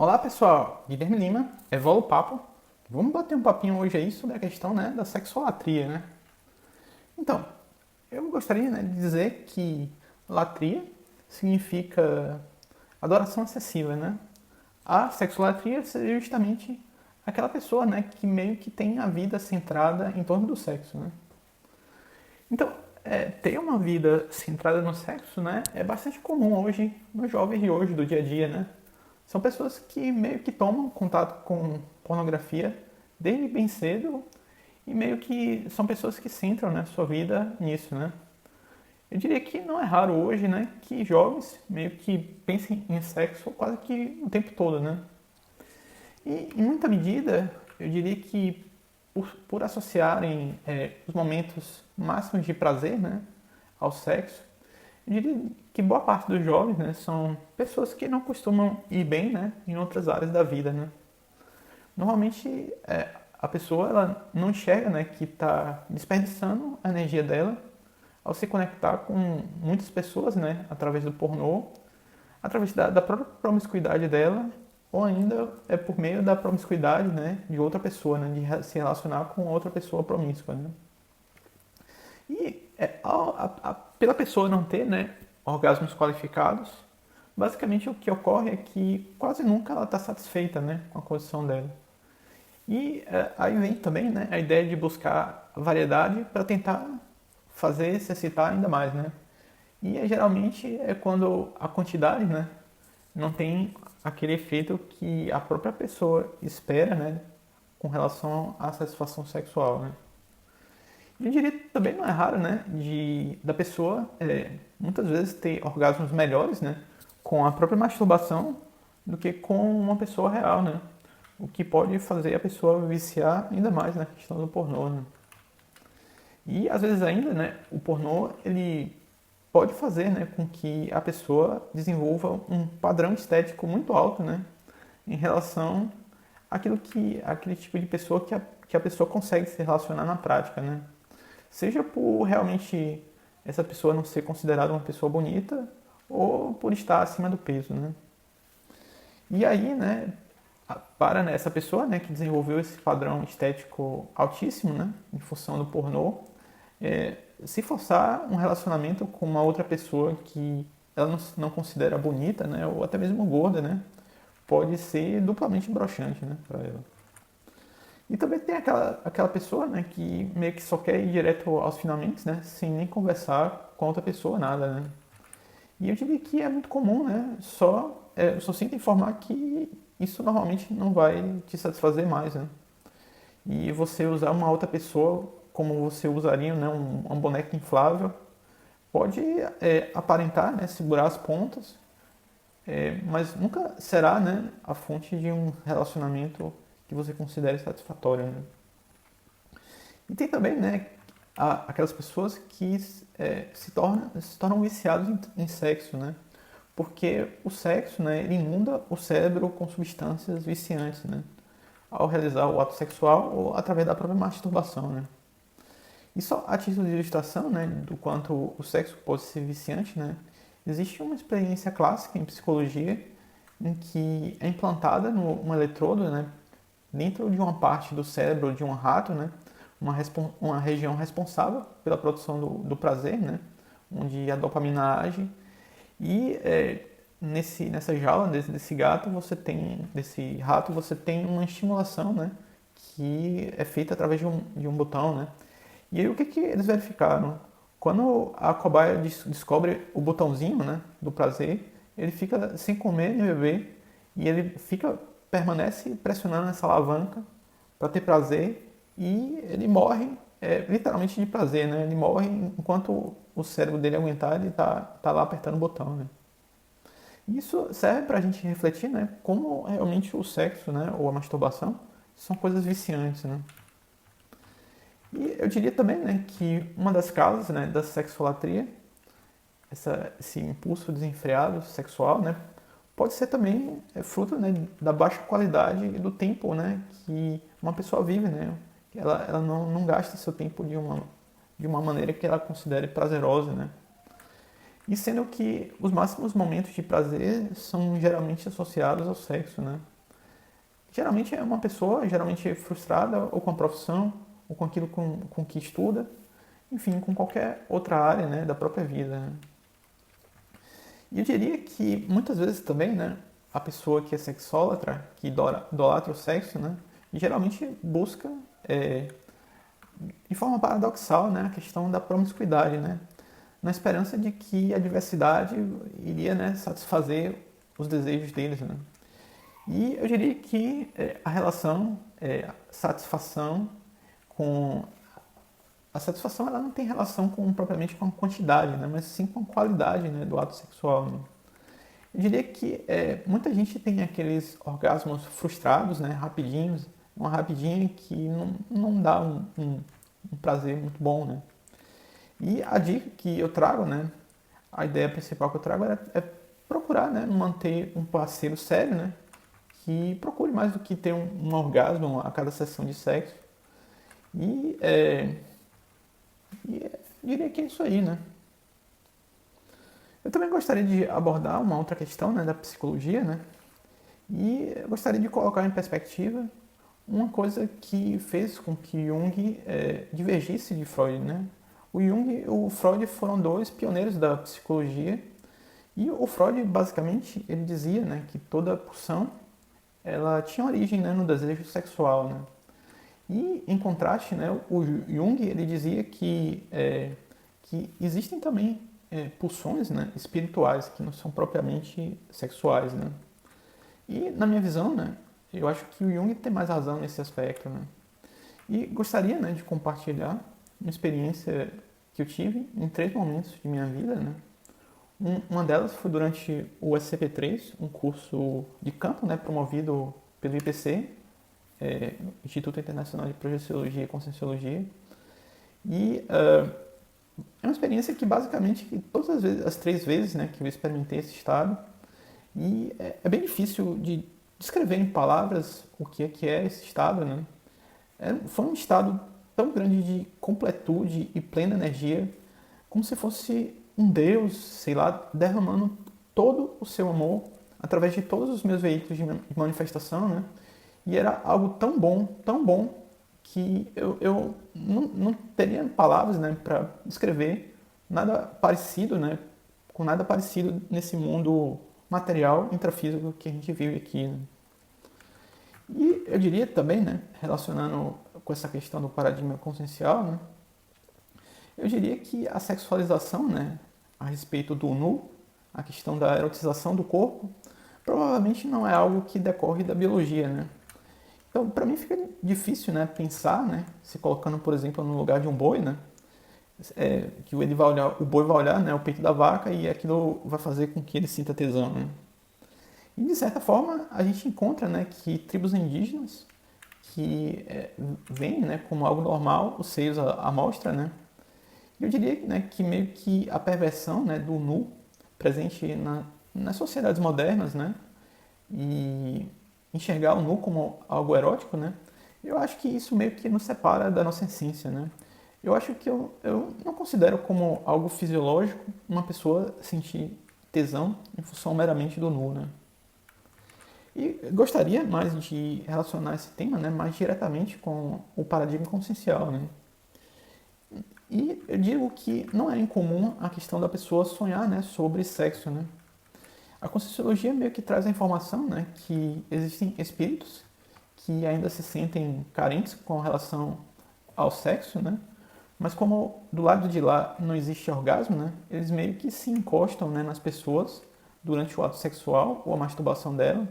Olá pessoal, Guilherme Lima, Evolo Papo. Vamos bater um papinho hoje aí sobre a questão, da sexolatria, né? Então, eu gostaria, de dizer que latria significa adoração excessiva, né? A sexolatria seria justamente aquela pessoa, que meio que tem a vida centrada em torno do sexo, né? Então, ter uma vida centrada no sexo, é bastante comum hoje, nos jovens de hoje, do dia a dia, né? São pessoas que meio que tomam contato com pornografia desde bem cedo e meio que são pessoas que centram, sua vida nisso, né? Eu diria que não é raro hoje, que jovens meio que pensem em sexo quase que o tempo todo, né? E em muita medida, eu diria que por associarem os momentos máximos de prazer, ao sexo, eu diria que boa parte dos jovens, são pessoas que não costumam ir bem, em outras áreas da vida, né? Normalmente, a pessoa ela não enxerga, que está desperdiçando a energia dela ao se conectar com muitas pessoas, através do pornô, através da própria promiscuidade dela, ou ainda é por meio da promiscuidade, de outra pessoa, de se relacionar com outra pessoa promíscua, né? E pela pessoa não ter, orgasmos qualificados, basicamente o que ocorre é que quase nunca ela está satisfeita, com a condição dela. E aí vem também, a ideia de buscar variedade para tentar fazer se excitar ainda mais, né? E geralmente é quando a quantidade, não tem aquele efeito que a própria pessoa espera, com relação à satisfação sexual, né? Eu diria que também não é raro, da pessoa muitas vezes ter orgasmos melhores, com a própria masturbação do que com uma pessoa real, né? O que pode fazer a pessoa viciar ainda mais na questão do pornô, né? E às vezes ainda, o pornô ele pode fazer, com que a pessoa desenvolva um padrão estético muito alto, em relação àquele tipo de pessoa que a pessoa consegue se relacionar na prática, né? Seja por realmente essa pessoa não ser considerada uma pessoa bonita ou por estar acima do peso, né? E aí, para essa pessoa, que desenvolveu esse padrão estético altíssimo, em função do pornô, se forçar um relacionamento com uma outra pessoa que ela não considera bonita, ou até mesmo gorda, pode ser duplamente broxante, para ela. E também tem aquela pessoa, que meio que só quer ir direto aos finalmente, sem nem conversar com outra pessoa, nada, né? E eu diria que é muito comum, eu só sinto informar que isso normalmente não vai te satisfazer mais, né? E você usar uma outra pessoa como você usaria, um boneco inflável, pode aparentar, segurar as pontas, mas nunca será, a fonte de um relacionamento que você considere satisfatório, né? E tem também, aquelas pessoas que se tornam viciados em sexo, né? Porque o sexo, ele inunda o cérebro com substâncias viciantes, ao realizar o ato sexual ou através da própria masturbação, né? E só a título de ilustração, do quanto o sexo pode ser viciante, existe uma experiência clássica em psicologia em que é implantada um eletrodo, dentro de uma parte do cérebro de um rato, uma região responsável pela produção do prazer, onde a dopamina age. E nessa jaula desse gato, desse rato, você tem uma estimulação, que é feita através de um botão, E aí o que eles verificaram? Quando a cobaia descobre o botãozinho, do prazer, ele fica sem comer nem beber e ele permanece pressionando essa alavanca para ter prazer e ele morre literalmente de prazer, Ele morre enquanto o cérebro dele aguentar, ele tá lá apertando o botão, Isso serve para a gente refletir, como realmente o sexo, ou a masturbação são coisas viciantes, E eu diria também, que uma das causas, da sexolatria, esse impulso desenfreado sexual, pode ser também fruto, da baixa qualidade do tempo, que uma pessoa vive, Ela não gasta seu tempo de uma maneira que ela considere prazerosa, E sendo que os máximos momentos de prazer são geralmente associados ao sexo, né? Geralmente é uma pessoa, geralmente frustrada ou com a profissão, ou com aquilo com que estuda, enfim, com qualquer outra área, né, da própria vida, né? E eu diria que muitas vezes também, né, a pessoa que é sexólatra, que idolatra o sexo, né, geralmente busca, de forma paradoxal, né, a questão da promiscuidade, né, na esperança de que a diversidade iria, né, satisfazer os desejos deles, né. E eu diria que a relação satisfação com a satisfação ela não tem relação propriamente com a quantidade, né, mas sim com a qualidade, né, do ato sexual, né. Eu diria que muita gente tem aqueles orgasmos frustrados, né, rapidinhos, uma rapidinha que não dá um prazer muito bom, né. E a dica que eu trago, né, a ideia principal que eu trago é procurar, né, manter um parceiro sério, né, que procure mais do que ter um orgasmo a cada sessão de sexo. E, eu diria que é isso aí, né. Eu também gostaria de abordar uma outra questão, né, da psicologia, né, e eu gostaria de colocar em perspectiva uma coisa que fez com que Jung divergisse de Freud, né. O Jung e o Freud foram dois pioneiros da psicologia e o Freud, basicamente, ele dizia, né, que toda pulsão ela tinha origem, né, no desejo sexual, né. E, em contraste, né, o Jung ele dizia que existem também pulsões, né, espirituais que não são propriamente sexuais, né. E, na minha visão, né, eu acho que o Jung tem mais razão nesse aspecto, né. E gostaria, né, de compartilhar uma experiência que eu tive em 3 momentos de minha vida, né. Uma delas foi durante o SCP-3, um curso de campo, né, promovido pelo IPC, Instituto Internacional de Projeciologia e Conscienciologia. E é uma experiência que basicamente todas as 3 vezes, né, que eu experimentei esse estado, e é bem difícil de descrever em palavras o que é esse estado, né? Foi um estado tão grande de completude e plena energia, como se fosse um Deus, sei lá, derramando todo o seu amor através de todos os meus veículos de manifestação, né? E era algo tão bom, que eu não teria palavras, né, para descrever nada parecido, né, com nada parecido nesse mundo material, intrafísico que a gente vive aqui, né? E eu diria também, né, relacionando com essa questão do paradigma consciencial, né, eu diria que a sexualização, né, a respeito do nu, a questão da erotização do corpo, provavelmente não é algo que decorre da biologia, né? Então, para mim fica difícil, né, pensar, né, se colocando, por exemplo, no lugar de um boi, né, que ele vai olhar, o boi vai olhar, né, o peito da vaca e aquilo vai fazer com que ele sinta tesão, né? E de certa forma a gente encontra, né, que tribos indígenas que veem, né, como algo normal os seios à mostra, né? E eu diria, né, que meio que a perversão, né, do nu presente nas sociedades modernas, né, e enxergar o nu como algo erótico, né, eu acho que isso meio que nos separa da nossa essência, né. Eu acho que eu não considero como algo fisiológico uma pessoa sentir tesão em função meramente do nu, né. E gostaria mais de relacionar esse tema, né, mais diretamente com o paradigma consciencial, né. E eu digo que não é incomum a questão da pessoa sonhar, né, sobre sexo, né. A Conscienciologia meio que traz a informação, né, que existem espíritos que ainda se sentem carentes com relação ao sexo, né, mas como do lado de lá não existe orgasmo, né, eles meio que se encostam, né, nas pessoas durante o ato sexual ou a masturbação dela,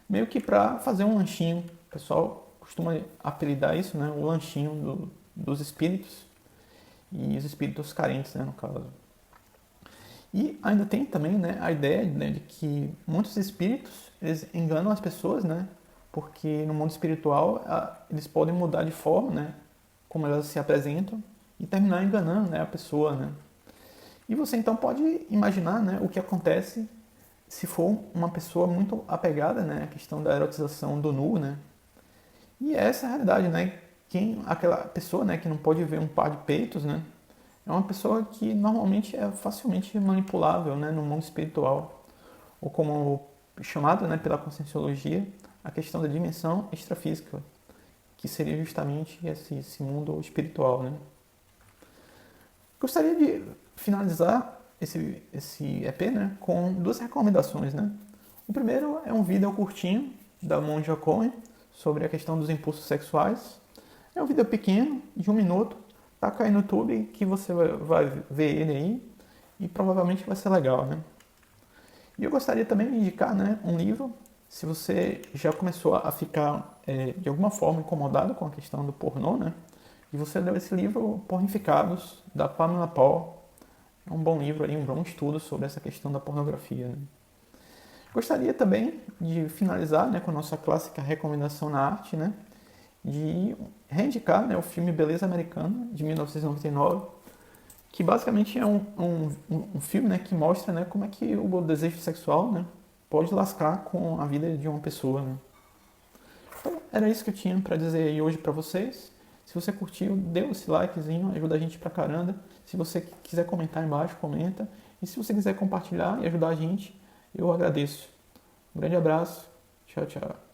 meio que para fazer um lanchinho. O pessoal costuma apelidar isso, né, o lanchinho dos espíritos e os espíritos carentes, né, no caso. E ainda tem também, né, a ideia, né, de que muitos espíritos eles enganam as pessoas, né, porque no mundo espiritual eles podem mudar de forma, né, como elas se apresentam e terminar enganando, né, a pessoa, né. E você então pode imaginar, né, o que acontece se for uma pessoa muito apegada, né, à questão da erotização do nu, né. E essa é a realidade, né. Aquela pessoa, né, que não pode ver um par de peitos, né, é uma pessoa que normalmente é facilmente manipulável, né, no mundo espiritual, ou como chamado, né, pela Conscienciologia, a questão da dimensão extrafísica, que seria justamente esse mundo espiritual, né. Gostaria de finalizar esse EP, né, com duas recomendações, né. O primeiro é um vídeo curtinho da Monja Cohen sobre a questão dos impulsos sexuais. É um vídeo pequeno, de 1 minuto, tá aí no YouTube que você vai ver ele aí e provavelmente vai ser legal, né? E eu gostaria também de indicar, né, um livro, se você já começou a ficar de alguma forma incomodado com a questão do pornô, né? E você leu esse livro, Pornificados, da Pamela Paul. É um bom livro, aí, um bom estudo sobre essa questão da pornografia, né? Gostaria também de finalizar, né, com a nossa clássica recomendação na arte, né? De reindicar, né, o filme Beleza Americana, de 1999, que basicamente é um filme, né, que mostra, né, como é que o desejo sexual, né, pode lascar com a vida de uma pessoa, né. Então, era isso que eu tinha para dizer aí hoje para vocês. Se você curtiu, dê esse likezinho, ajuda a gente pra caramba. Se você quiser comentar embaixo, comenta. E se você quiser compartilhar e ajudar a gente, eu agradeço. Um grande abraço. Tchau, tchau.